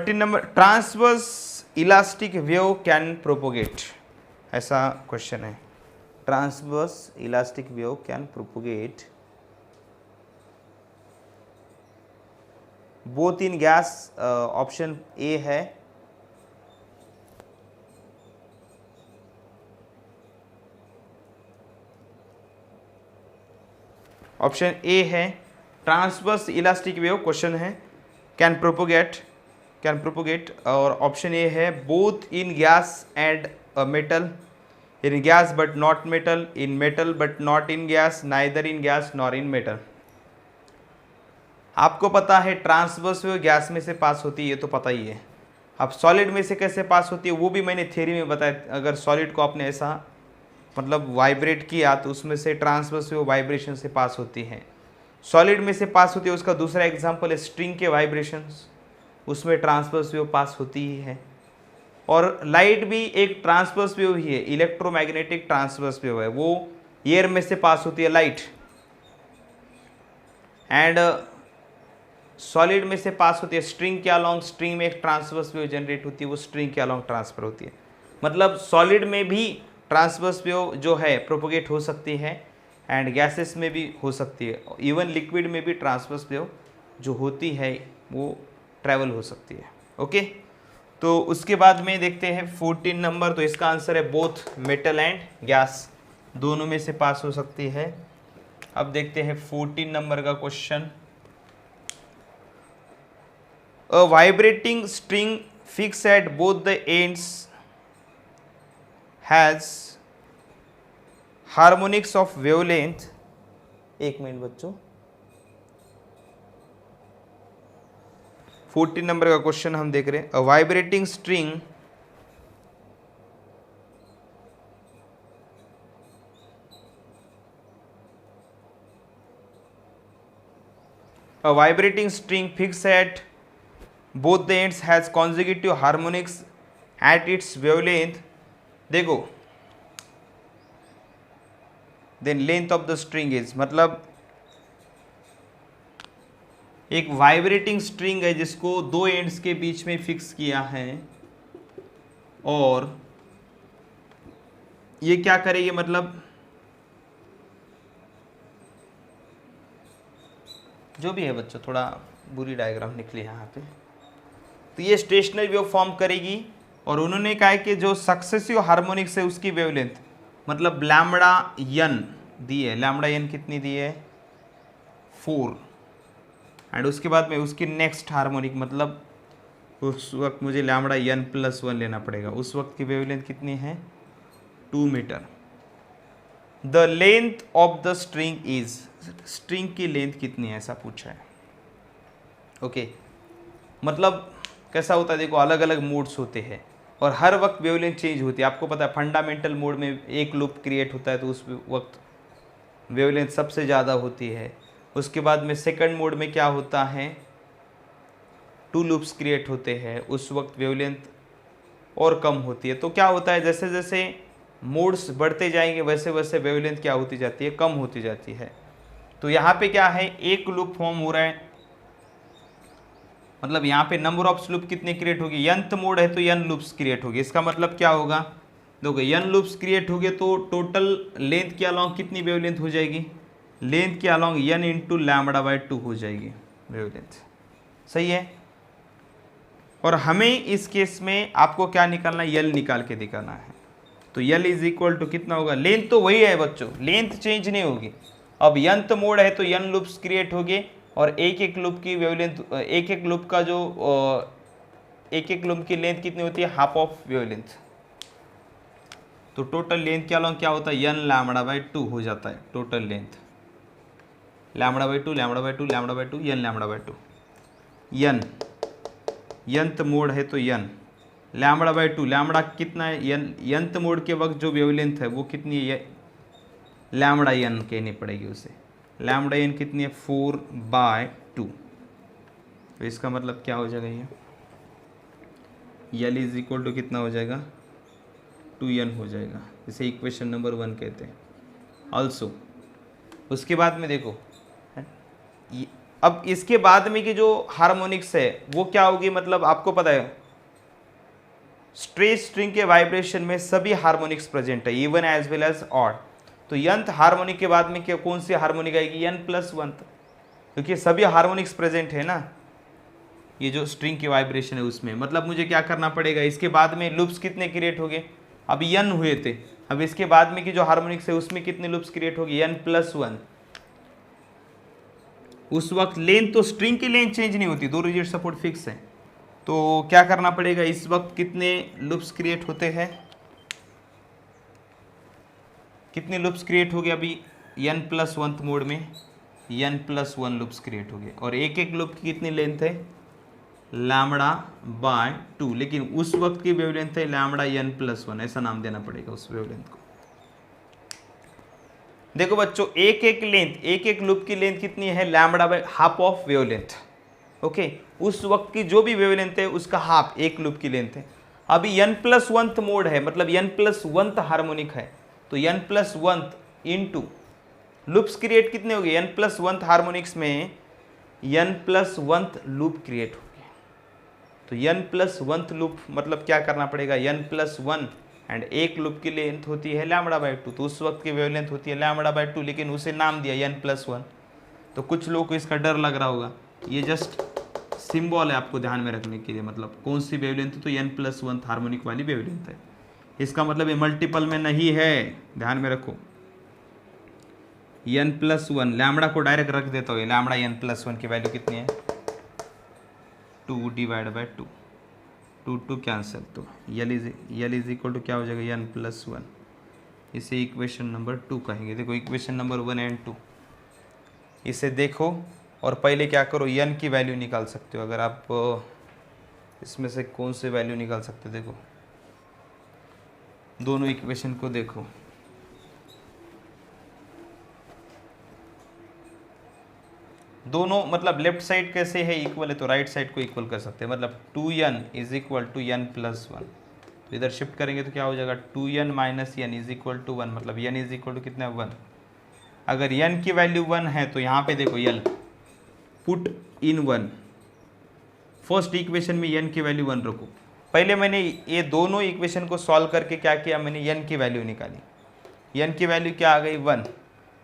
Number, transverse elastic wave can propagate, ऐसा क्वेश्चन है। Transverse elastic wave can propagate both in gas, option A है। ऑप्शन ए है ट्रांसवर्स इलास्टिक वेव, क्वेश्चन है कैन प्रोपोगेट, और ऑप्शन ए है both in gas and metal, in gas but not metal, in metal but not in gas, neither in gas nor in metal. आपको पता है transverse wave gas में से पास होती है, ये तो पता ही है। अब सॉलिड में से कैसे पास होती है वो भी मैंने थ्योरी में बताया। अगर सॉलिड को आपने ऐसा मतलब वाइब्रेट किया तो उसमें से ट्रांसवर्स वेव वाइब्रेशन से पास होती है। सॉलिड में से पास होती है, उसका दूसरा एग्जांपल है स्ट्रिंग के वाइब्रेशंस, उसमें ट्रांसवर्स वेव पास होती ही है। और लाइट भी एक ट्रांसवर्स वेव ही है, इलेक्ट्रोमैग्नेटिक ट्रांसवर्स वेव है, वो एयर में से पास होती है लाइट, एंड सॉलिड में से पास होती है स्ट्रिंग के अलॉन्ग। स्ट्रिंग में एक ट्रांसवर्स वेव जनरेट होती है, वो स्ट्रिंग के अलॉन्ग ट्रांसफर होती है। मतलब सॉलिड में भी ट्रांसवर्स वेव जो है प्रोपोगेट हो सकती है, एंड गैसेस में भी हो सकती है, इवन लिक्विड में भी ट्रांसवर्स वेव जो होती है वो ट्रैवल हो सकती है। ओके, तो उसके बाद में देखते हैं 14 नंबर। तो इसका आंसर है बोथ मेटल एंड गैस, दोनों में से पास हो सकती है। अब देखते हैं 14 नंबर का question. A vibrating string fix at both the ends has harmonics of wavelength, एक मिनट बच्चों, 14 नंबर का क्वेश्चन हम देख रहे हैं। अ vibrating string fixed at both the ends has consecutive harmonics at its wavelength, देखो then length of the string is, मतलब एक वाइब्रेटिंग स्ट्रिंग है जिसको दो एंड्स के बीच में फिक्स किया है, और ये क्या करेगी, मतलब जो भी है बच्चों, थोड़ा बुरी डायग्राम निकली यहाँ पे। तो ये स्टेशनरी वेव फॉर्म करेगी, और उन्होंने कहा है कि जो सक्सेसिव हार्मोनिक्स है उसकी वेवलेंथ मतलब लैम्बडा एन दी है। लैम्बडा एन कितनी दी है, 4, एंड उसके बाद में उसकी नेक्स्ट हार्मोनिक मतलब उस वक्त मुझे लैम्बडा एन प्लस 1 लेना पड़ेगा, उस वक्त की वेवलेंथ कितनी है, 2 metre. The length of the string is, string की लेंथ कितनी है ऐसा पूछा है। ओके, मतलब कैसा होता है, देखो अलग अलग मोड्स होते हैं और हर वक्त वेवलेंथ चेंज होती है। आपको पता है फंडामेंटल मोड में एक लूप क्रिएट होता है तो उस वक्त वेवलेंथ सबसे ज़्यादा होती है। उसके बाद में सेकंड मोड में क्या होता है, 2 लूप्स क्रिएट होते हैं, उस वक्त वेवलेंथ और कम होती है। तो क्या होता है, जैसे जैसे मोड्स बढ़ते जाएंगे वैसे वैसे वेवलेंथ क्या होती जाती है, कम होती जाती है। तो यहाँ पे क्या है, एक लूप फॉर्म हो रहा है, मतलब यहाँ पे नंबर ऑफ लूप कितने क्रिएट होगी, nth मोड है तो n लूप्स क्रिएट होगी। इसका मतलब क्या होगा, देखो n लूप्स क्रिएट होगे तो टोटल लेंथ के अलॉन्ग कितनी वेवलेंथ हो जाएगी, लेंथ के along n into lambda by 2 हो जाएगी वेवलेंथ। सही है, और हमें इस केस में आपको क्या निकालना है, यल निकाल के दिखाना है। तो यल इज इक्वल टू कितना होगा, लेंथ तो वही है बच्चों, लेंथ चेंज नहीं होगी। अब nth मोड है तो n लूप्स क्रिएट होगे, और एक एक लूप की वेवलेंथ, एक एक लूप का जो एक एक लूप की लेंथ कितनी होती है, हाफ ऑफ वेवलेंथ। तो टोटल लेंथ के अलॉन्ग क्या होता है, n लैम्बडा बाई 2 हो जाता है total length, lambda by 2 lambda by 2 lambda by 2 n lambda by 2। n nth mode है तो n लैम्बडा बाई 2, लैम्बडा कितना है, nth मोड के वक्त जो वेवलेंथ है वो कितनी है, लैम्बडा n कहनी पड़ेगी उसे, लैम्बडा n कितनी है, 4/2। तो इसका मतलब क्या हो जाएगा, ये यल इज इक्वल टू कितना हो जाएगा, 2n हो जाएगा, इसे इक्वेशन नंबर 1 कहते हैं ऑल्सो। उसके बाद में देखो, अब इसके बाद में कि जो हार्मोनिक्स है वो क्या होगी, मतलब आपको पता है स्ट्रेट स्ट्रिंग के वाइब्रेशन में सभी हार्मोनिक्स प्रेजेंट है, even as well as odd. तो यंथ हार्मोनिक के बाद में क्या कौन सी हार्मोनिक आएगी, n प्लस वन, क्योंकि सभी हार्मोनिक्स प्रेजेंट है ना ये जो स्ट्रिंग की वाइब्रेशन है उसमें। मतलब मुझे क्या करना पड़ेगा, इसके बाद में लूप्स कितने क्रिएट हो गए, अभी n हुए थे, अब इसके बाद में की जो हार्मोनिक्स है उसमें कितने लूप्स क्रिएट हो गए, n प्लस वन। उस वक्त लेंथ तो स्ट्रिंग की लेंथ चेंज नहीं होती, 2 रिजिड सपोर्ट फिक्स है। तो क्या करना पड़ेगा, इस वक्त कितने लूप्स क्रिएट होते हैं, कितने लूप्स क्रिएट हो गए अभी n प्लस वन मोड में, n plus one loops create हो गए। और एक एक लूप की कितनी लेंथ है, लैम्बडा बाय 2, लेकिन उस वक्त की वेवलेंथ है लैम्बडा n प्लस वन, ऐसा नाम देना पड़ेगा उस वेवलेंथ को। देखो बच्चों, एक एक लेंथ, एक एक लूप की लेंथ कितनी है, lambda by half of wavelength. Okay, उस वक्त की जो भी वेवलेंथ है उसका हाफ एक लूप की लेंथ है। अभी n प्लस वन मोड है, मतलब n प्लस वन हार्मोनिक है, तो n plus one into loops create कितने हो गए, n प्लस वन हार्मोनिक्स में n plus one loop create हो गया। तो n प्लस वन लूप मतलब क्या करना पड़ेगा, n प्लस वन एंड एक लूप की लेंथ होती है लैम्बडा बाय 2, तो उस वक्त की वेवलेंथ होती है लैम्बडा बाय 2, लेकिन उसे नाम दिया n प्लस वन। तो कुछ लोगों को इसका डर लग रहा होगा, ये जस्ट सिंबल है आपको ध्यान में रखने के लिए, मतलब कौन सी वेवलेंथ है, तो n प्लस वन हार्मोनिक वाली वेवलेंथ है। इसका मतलब ये मल्टीपल में नहीं है, ध्यान में रखो। n प्लस वन, लैम्बडा को डायरेक्ट रख देता हूँ, लैम्बडा n प्लस वन की वैल्यू कितनी है, 2 डिवाइड बाय 2, 2 कैंसिल, तो यल इज इक्वल टू क्या हो जाएगा, n प्लस वन। इसे इक्वेशन नंबर 2 कहेंगे। देखो इक्वेशन नंबर 1 एंड 2, इसे देखो और पहले क्या करो, n की वैल्यू निकाल सकते हो। अगर आप इसमें से कौन से वैल्यू निकाल सकते हो, देखो दोनों इक्वेशन को देखो, दोनों मतलब लेफ्ट साइड कैसे है इक्वल है, तो राइट साइड को इक्वल कर सकते हैं। मतलब 2n is equal to n plus one, तो इधर शिफ्ट करेंगे तो क्या हो जाएगा, 2n minus n is equal to 1, मतलब n इज इक्वल टू कितना 1। अगर n की वैल्यू 1 है तो यहाँ पे देखो यल पुट इन 1, फर्स्ट इक्वेशन में n की वैल्यू 1 रखो। पहले मैंने ये दोनों इक्वेशन को सॉल्व करके क्या किया, मैंने n की वैल्यू निकाली, n की वैल्यू क्या आ गई 1।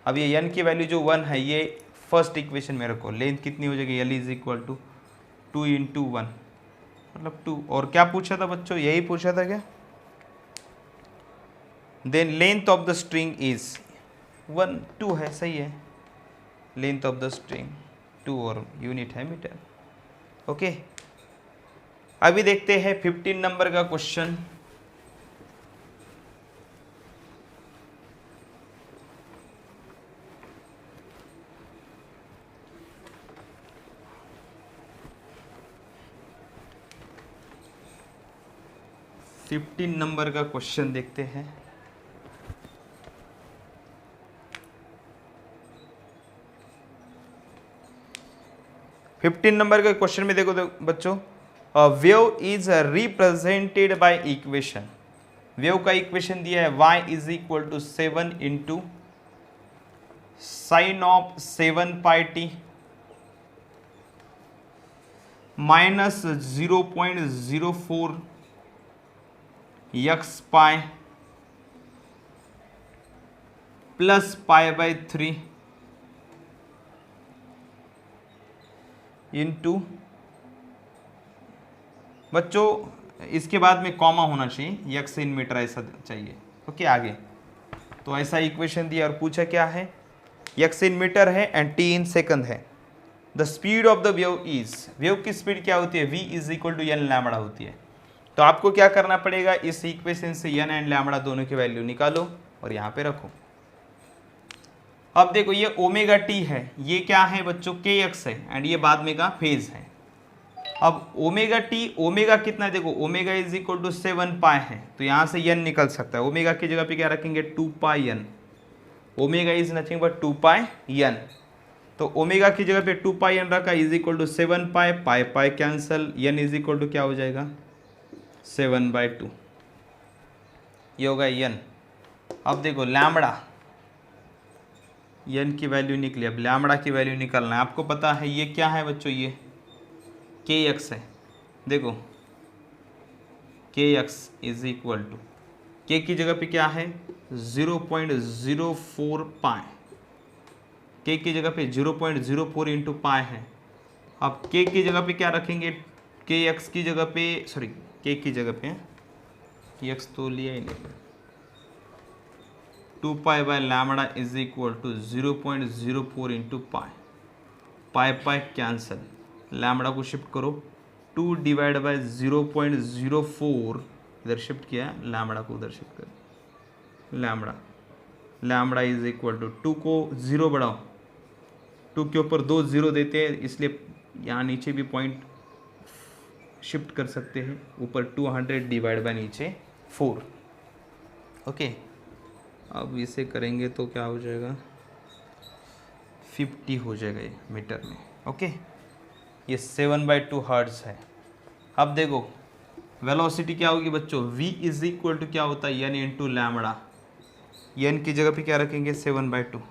अब ये n की वैल्यू जो 1 है ये फर्स्ट इक्वेशन में रखो, लेंथ कितनी हो जाएगी, l is equal to 2 into 1, मतलब 2। और क्या पूछा था बच्चों, यही पूछा था क्या, then length of the string is 1, 2 है, सही है, लेंथ ऑफ द स्ट्रिंग 2 और यूनिट है मीटर। ओके, अभी देखते हैं 15 नंबर का क्वेश्चन। नंबर का क्वेश्चन देखते हैं। नंबर के क्वेश्चन में देखो बच्चों, wave is represented by equation. Wave का इक्वेशन दिया है y is equal to 7 into sine of 7 pi t minus 0.04 x pi plus pi by 3 into, बच्चों इसके बाद में कॉमा होना चाहिए, x इन मीटर ऐसा चाहिए। ओके, आगे तो ऐसा इक्वेशन दिया और पूछा क्या है, x इन मीटर है एंड t इन सेकंड है। The speed of the wave is, wave की स्पीड क्या होती है, v is equal to n lambda होती है। तो आपको क्या करना पड़ेगा, इस इक्वेशन से n एंड लैम्बडा दोनों की वैल्यू निकालो और यहाँ पे रखो। अब देखो ये ओमेगा टी है, ये क्या है बच्चों, kx है एंड ये बाद में का फेज है। अब ओमेगा टी, ओमेगा कितना है, देखो ओमेगा इज इक्वल टू 7 पाई है, तो यहाँ से n निकल सकता है। ओमेगा की जगह पे क्या रखेंगे, 2 pi n, omega is nothing but 2 pi n। तो ओमेगा की जगह पे 2 पाई n रखा, is equal to 7 pi, pi pi cancel, n is equal to क्या हो जाएगा 7/2, ये होगा n। अब देखो लैम्बडा, n की वैल्यू निकली, अब लैम्बडा की वैल्यू निकालना है। आपको पता है ये क्या है बच्चों, ये kx है। देखो के एक्स इज इक्वल टू, के की जगह पे क्या है 0.04 पाई, के की जगह पे 0.04 इंटू पाई है। अब के की जगह पे क्या रखेंगे, के एक्स की जगह पे, सॉरी के की जगह पे एक्स तो लिया ही नहीं, 2 pi by lambda is equal to 0.04 into pi, pi pi cancel, lambda को शिफ्ट करो, 2 डिवाइड बाय 0.04 इधर शिफ्ट किया, लैम्बडा को उधर शिफ्ट कर, लैम्बडा इज इक्वल टू 2 को 0 बढ़ाओ, 2 के ऊपर 2 0 देते हैं, इसलिए यहाँ नीचे भी पॉइंट शिफ्ट कर सकते हैं, ऊपर 200 डिवाइड बाय नीचे 4। ओके, अब इसे करेंगे तो क्या हो जाएगा 50 हो जाएगा ये मीटर में। ओके, ये 7/2 हर्ट्ज है। अब देखो वेलोसिटी क्या होगी बच्चों, v इज इक्वल टू क्या होता है n इंटू लैम्बडा, n की जगह पे क्या रखेंगे 7/2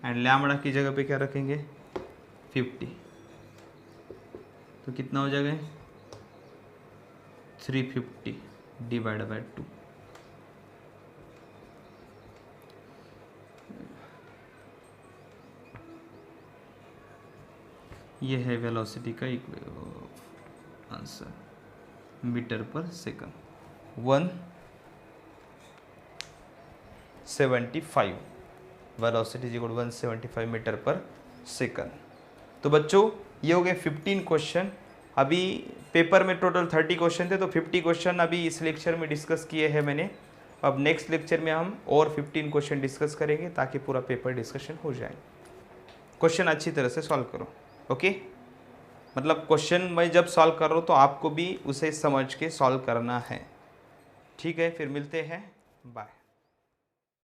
एंड लैम्बडा की जगह पे क्या रखेंगे 50, तो कितना हो जाएगा 350 डिवाइड बाय 2। ये है वेलोसिटी का answer metre per second 175, velocity is equal 175 metre per second. तो बच्चों ये हो गए 15 क्वेश्चन। अभी पेपर में टोटल 30 क्वेश्चन थे, तो 50 क्वेश्चन अभी इस लेक्चर में डिस्कस किए हैं मैंने। अब नेक्स्ट लेक्चर में हम और 15 क्वेश्चन डिस्कस करेंगे ताकि पूरा पेपर डिस्कशन हो जाए। क्वेश्चन अच्छी तरह से सॉल्व करो। ओके, मतलब क्वेश्चन मैं जब सॉल्व कर रहा हूँ तो आपको भी उसे समझ के सॉल्व करना है। ठीक है, फिर मिलते हैं, बाय।